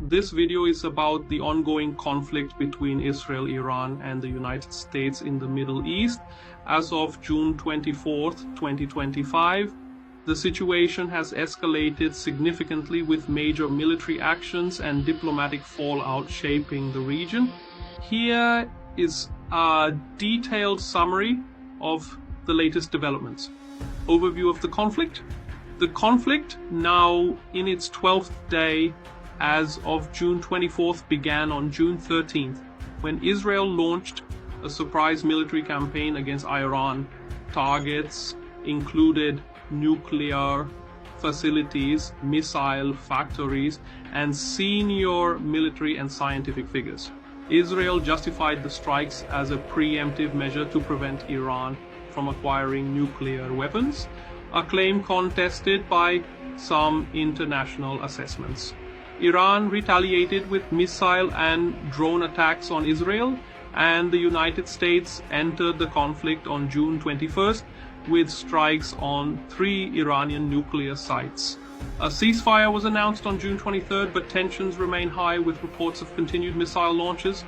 This video is about the ongoing conflict between Israel, Iran, and the United States in the Middle East. As of June 24th, 2025, the situation has escalated significantly with major military actions and diplomatic fallout shaping the region. Here is a detailed summary of the latest developments. Overview of the conflict. The conflict, now in its 12th day as of June 24th, began on June 13th when Israel launched a surprise military campaign against Iran. Targets included nuclear facilities, missile factories, and senior military and scientific figures. Israel justified the strikes as a preemptive measure to prevent Iran from acquiring nuclear weapons, a claim contested by some international assessments. Iran retaliated with missile and drone attacks on Israel, and the United States entered the conflict on June 21st with strikes on 3 Iranian nuclear sites. A ceasefire was announced on June 23rd, but tensions remain high with reports of continued missile launches.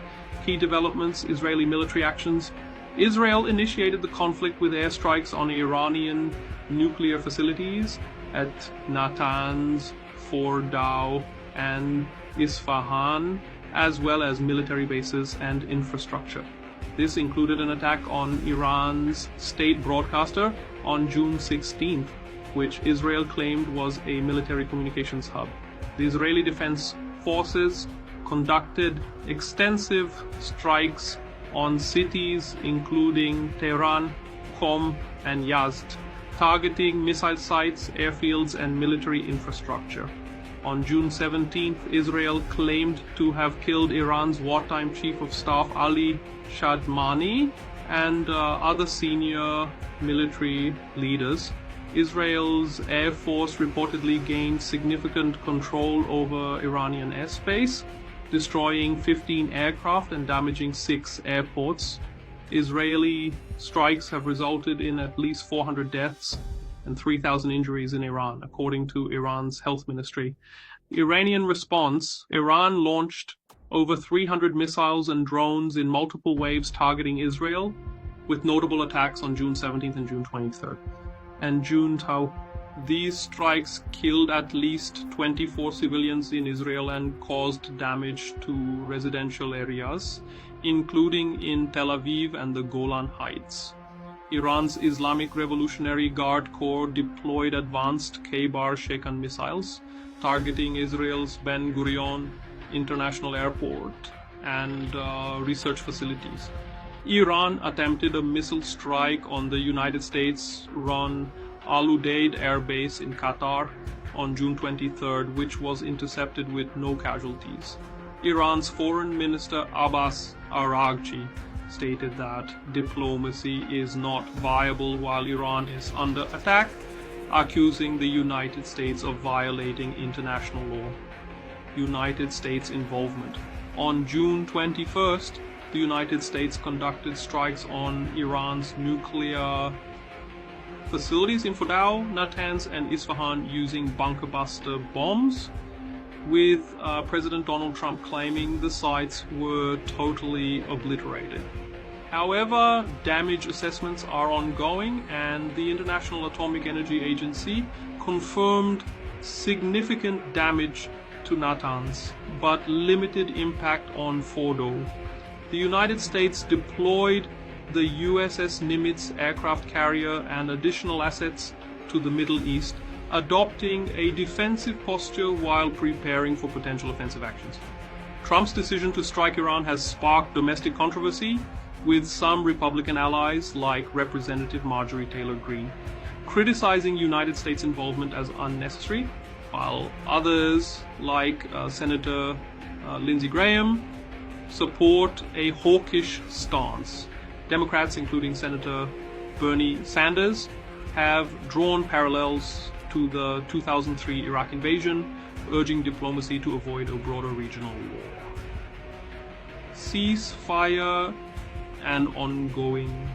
Key developments: Israeli military actions. Israel initiated the conflict with airstrikes on Iranian nuclear facilities at Natanz, Fordow, and Isfahan, as well as military bases and infrastructure. This included an attack on Iran's state broadcaster on June 16th, which Israel claimed was a military communications hub. The Israeli Defense Forces conducted extensive strikes on cities including Tehran, Qom, and Yazd, targeting missile sites, airfields, and military infrastructure. On June 17th, Israel claimed to have killed Iran's wartime chief of staff Ali Shadmani and other senior military leaders. Israel's Air Force reportedly gained significant control over Iranian airspace, destroying 15 aircraft and damaging 6 airports. Israeli strikes have resulted in at least 400 deaths and 3,000 injuries in Iran, according to Iran's health ministry. Iranian response: Iran launched over 300 missiles and drones in multiple waves targeting Israel, with notable attacks on June 17th and June 23rd. And junta. These strikes killed at least 24 civilians in Israel and caused damage to residential areas, including in Tel Aviv and the Golan Heights. Iran's Islamic Revolutionary Guard Corps deployed advanced K-bar Shekan missiles, targeting Israel's Ben Gurion International Airport and research facilities. Iran attempted a missile strike on the United States-run Udeid Air Base in Qatar on June 23rd, which was intercepted with no casualties. Iran's Foreign Minister Abbas Araghchi stated that diplomacy is not viable while Iran is under attack, accusing the United States of violating international law. United States involvement. On June 21st, the United States conducted strikes on Iran's nuclear facilities in Fordow, Natanz, and Isfahan using bunker buster bombs, with President Donald Trump claiming the sites were totally obliterated. However, damage assessments are ongoing, and the International Atomic Energy Agency confirmed significant damage to Natanz, but limited impact on Fordow. The United States deployed the USS Nimitz aircraft carrier and additional assets to the Middle East, adopting a defensive posture while preparing for potential offensive actions. Trump's decision to strike Iran has sparked domestic controversy, with some Republican allies like Representative Marjorie Taylor Greene criticizing United States involvement as unnecessary, while others like Senator Lindsey Graham support a hawkish stance. Democrats, including Senator Bernie Sanders, have drawn parallels to the 2003 Iraq invasion, urging diplomacy to avoid a broader regional war. Ceasefire and ongoing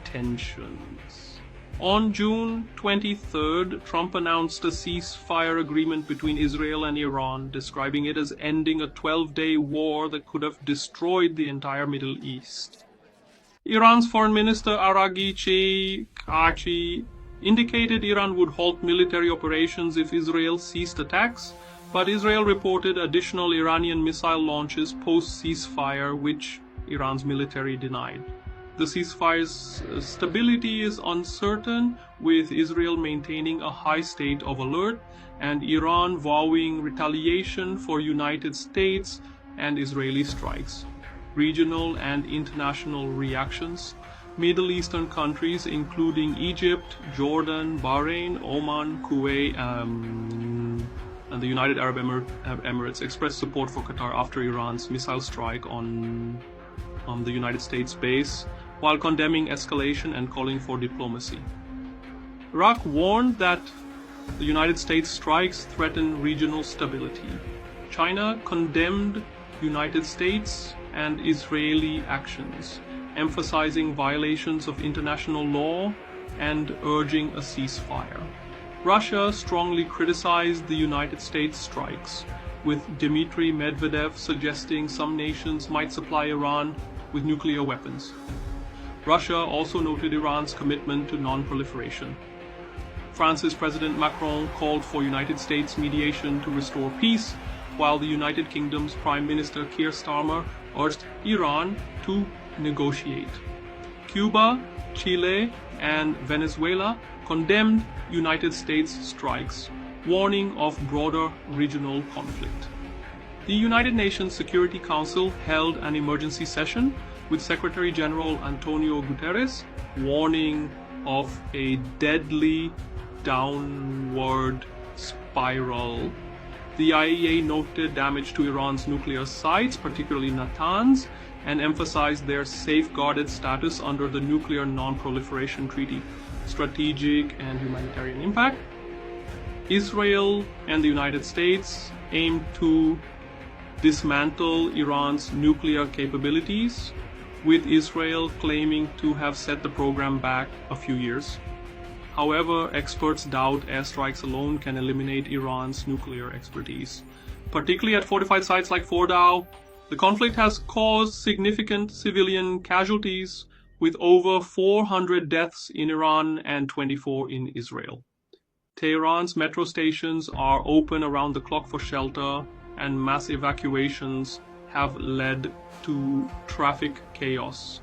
tensions. On June 23rd, Trump announced a ceasefire agreement between Israel and Iran, describing it as ending a 12-day war that could have destroyed the entire Middle East. Iran's Foreign Minister Araghchi Kachi indicated Iran would halt military operations if Israel ceased attacks, but Israel reported additional Iranian missile launches post-ceasefire, which Iran's military denied. The ceasefire's stability is uncertain, with Israel maintaining a high state of alert and Iran vowing retaliation for United States and Israeli strikes. Regional and international reactions. Middle Eastern countries including Egypt, Jordan, Bahrain, Oman, Kuwait, and the United Arab Emirates expressed support for Qatar after Iran's missile strike on the United States base, while condemning escalation and calling for diplomacy. Iraq warned that the United States strikes threaten regional stability. China condemned United States and Israeli actions, emphasizing violations of international law and urging a ceasefire. Russia strongly criticized the United States strikes, with Dmitry Medvedev suggesting some nations might supply Iran with nuclear weapons. Russia also noted Iran's commitment to non-proliferation. France's President Macron called for United States mediation to restore peace, while the United Kingdom's Prime Minister Keir Starmer urged Iran to negotiate. Cuba, Chile, and Venezuela condemned United States strikes, warning of broader regional conflict. The United Nations Security Council held an emergency session with Secretary General Antonio Guterres, warning of a deadly downward spiral. The IAEA noted damage to Iran's nuclear sites, particularly Natanz, and emphasized their safeguarded status under the Nuclear Non-Proliferation Treaty, Strategic and Humanitarian Impact. Israel and the United States aimed to dismantle Iran's nuclear capabilities, with Israel claiming to have set the program back a few years. However, experts doubt airstrikes alone can eliminate Iran's nuclear expertise. Particularly at fortified sites like Fordow, the conflict has caused significant civilian casualties, with over 400 deaths in Iran and 24 in Israel. Tehran's metro stations are open around the clock for shelter, and mass evacuations have led to traffic chaos.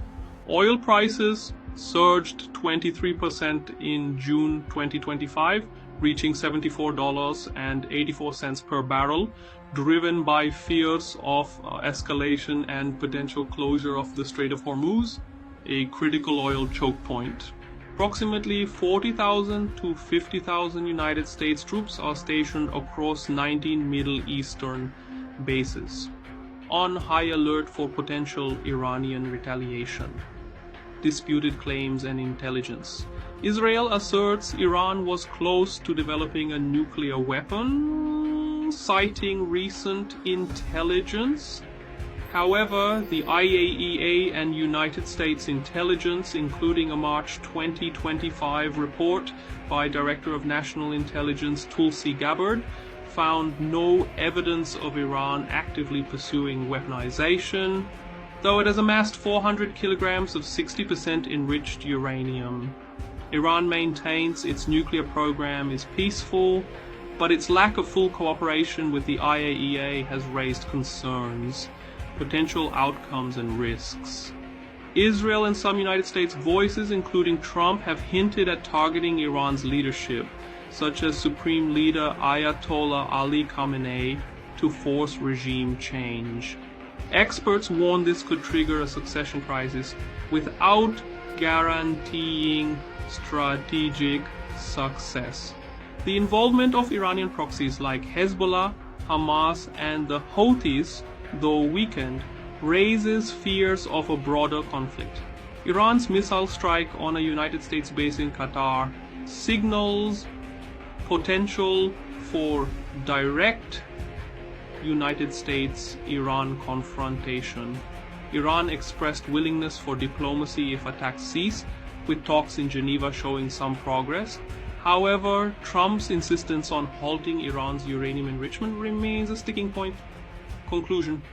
Oil prices surged 23% in June 2025, reaching $74.84 per barrel, driven by fears of escalation and potential closure of the Strait of Hormuz, a critical oil choke point. Approximately 40,000 to 50,000 United States troops are stationed across 19 Middle Eastern bases, on high alert for potential Iranian retaliation. Disputed claims and intelligence. Israel asserts Iran was close to developing a nuclear weapon, citing recent intelligence. However, the IAEA and United States intelligence, including a March 2025 report by Director of National Intelligence Tulsi Gabbard, found no evidence of Iran actively pursuing weaponization, though it has amassed 400 kilograms of 60% enriched uranium. Iran maintains its nuclear program is peaceful, but its lack of full cooperation with the IAEA has raised concerns, potential outcomes, and risks. Israel and some United States voices, including Trump, have hinted at targeting Iran's leadership, such as Supreme Leader Ayatollah Ali Khamenei, to force regime change. Experts warn this could trigger a succession crisis without guaranteeing strategic success. The involvement of Iranian proxies like Hezbollah, Hamas, and the Houthis, though weakened, raises fears of a broader conflict. Iran's missile strike on a United States base in Qatar signals potential for direct United States-Iran confrontation. Iran expressed willingness for diplomacy if attacks cease, with talks in Geneva showing some progress. However, Trump's insistence on halting Iran's uranium enrichment remains a sticking point. Conclusion.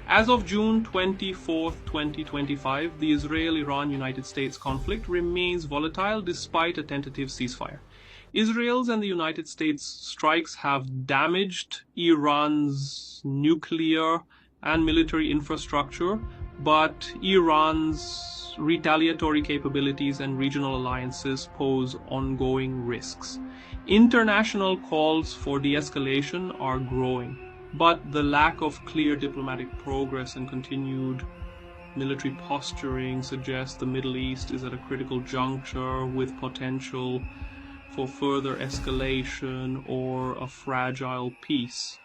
As of June 24, 2025, the Israel-Iran-United States conflict remains volatile despite a tentative ceasefire. Israel's and the United States strikes have damaged Iran's nuclear and military infrastructure, but Iran's retaliatory capabilities and regional alliances pose ongoing risks. International calls for de-escalation are growing, but the lack of clear diplomatic progress and continued military posturing suggests the Middle East is at a critical juncture with potential for further escalation or a fragile peace.